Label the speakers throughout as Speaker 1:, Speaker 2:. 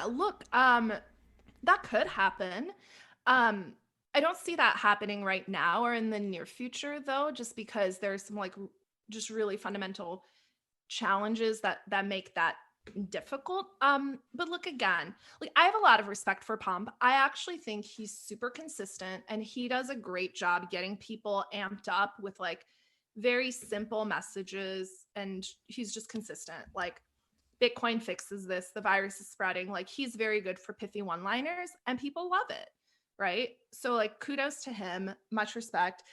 Speaker 1: Yeah, look, that could happen. I don't see that happening right now or in the near future though, just because there's some like just really fundamental challenges that make that difficult. But look again, like I have a lot of respect for Pump. I actually think he's super consistent and he does a great job getting people amped up with like very simple messages, and he's just consistent. Like Bitcoin fixes this, the virus is spreading. Like he's very good for pithy one-liners and people love it, right? So like kudos to him, much respect.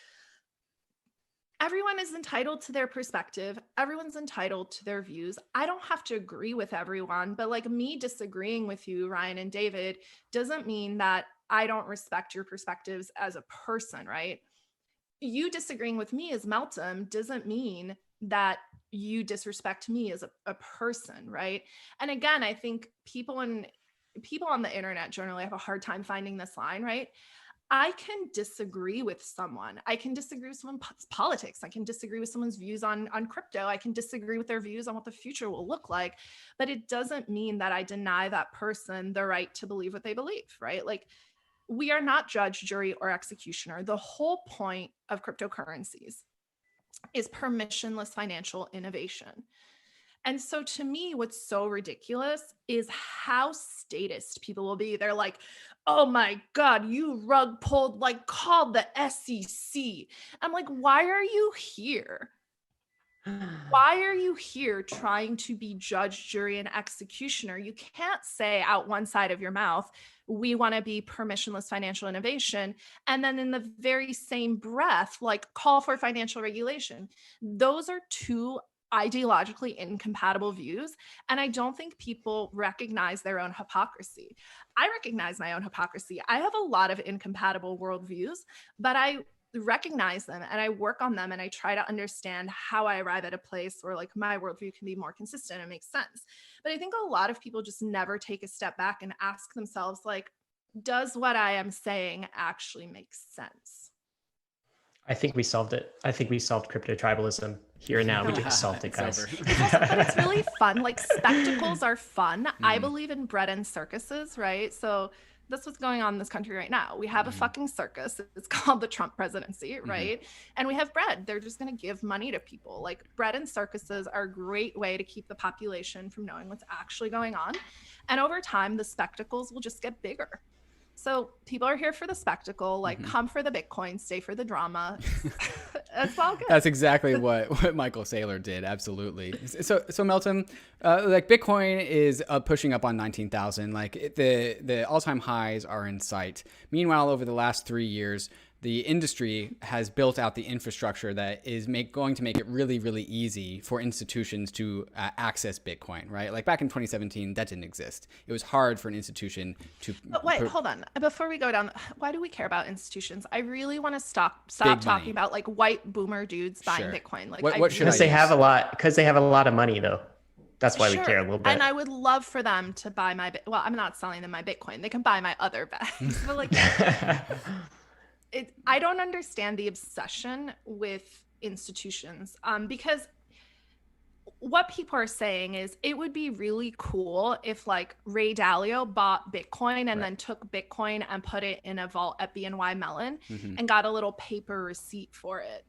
Speaker 1: Everyone is entitled to their perspective. Everyone's entitled to their views. I don't have to agree with everyone, but like me disagreeing with you, Ryan and David, doesn't mean that I don't respect your perspectives as a person, right? You disagreeing with me as Meltem doesn't mean that you disrespect me as a person, right? And again, I think people on the internet generally have a hard time finding this line, right? I can disagree with someone. I can disagree with someone's politics. I can disagree with someone's views on crypto. I can disagree with their views on what the future will look like. But it doesn't mean that I deny that person the right to believe what they believe, right? Like we are not judge, jury, or executioner. The whole point of cryptocurrencies is permissionless financial innovation. And so to me, what's so ridiculous is how statist people will be. They're like, oh my God, you rug pulled, like called the SEC. I'm like, why are you here? Why are you here trying to be judge, jury, and executioner? You can't say out one side of your mouth, we want to be permissionless financial innovation, and then in the very same breath, like call for financial regulation. Those are two ideologically incompatible views. And I don't think people recognize their own hypocrisy. I recognize my own hypocrisy. I have a lot of incompatible worldviews, but I recognize them and I work on them and I try to understand how I arrive at a place where like my worldview can be more consistent and make sense. But I think a lot of people just never take a step back and ask themselves, like, does what I am saying actually make sense?
Speaker 2: I think we solved it. I think we solved crypto tribalism here and now. We just solved it, guys.
Speaker 1: But it's really fun. Like spectacles are fun. I believe in bread and circuses, right? So that's what's going on in this country right now. We have a fucking circus. It's called the Trump presidency, right? And we have bread. They're just going to give money to people. Like bread and circuses are a great way to keep the population from knowing what's actually going on. And over time, the spectacles will just get bigger. So people are here for the spectacle, like come for the Bitcoin, stay for the drama. It's all good.
Speaker 3: That's exactly what Michael Saylor did. Absolutely. So Meltem, like Bitcoin is pushing up on 19,000. Like the all-time highs are in sight. Meanwhile, over the last 3 years, the industry has built out the infrastructure that is going to make it really, really easy for institutions to access Bitcoin, right? Like back in 2017, that didn't exist. It was hard for an institution to...
Speaker 1: But wait, hold on. Before we go down, why do we care about institutions? I really want to stop talking about like white boomer dudes buying Bitcoin. Like,
Speaker 3: what should I
Speaker 2: use? They have a lot of money though. That's why we care a little bit.
Speaker 1: And I would love for them to buy my, well, I'm not selling them my Bitcoin. They can buy my other bags. But like... I don't understand the obsession with institutions because what people are saying is it would be really cool if like Ray Dalio bought Bitcoin and then took Bitcoin and put it in a vault at BNY Mellon and got a little paper receipt for it.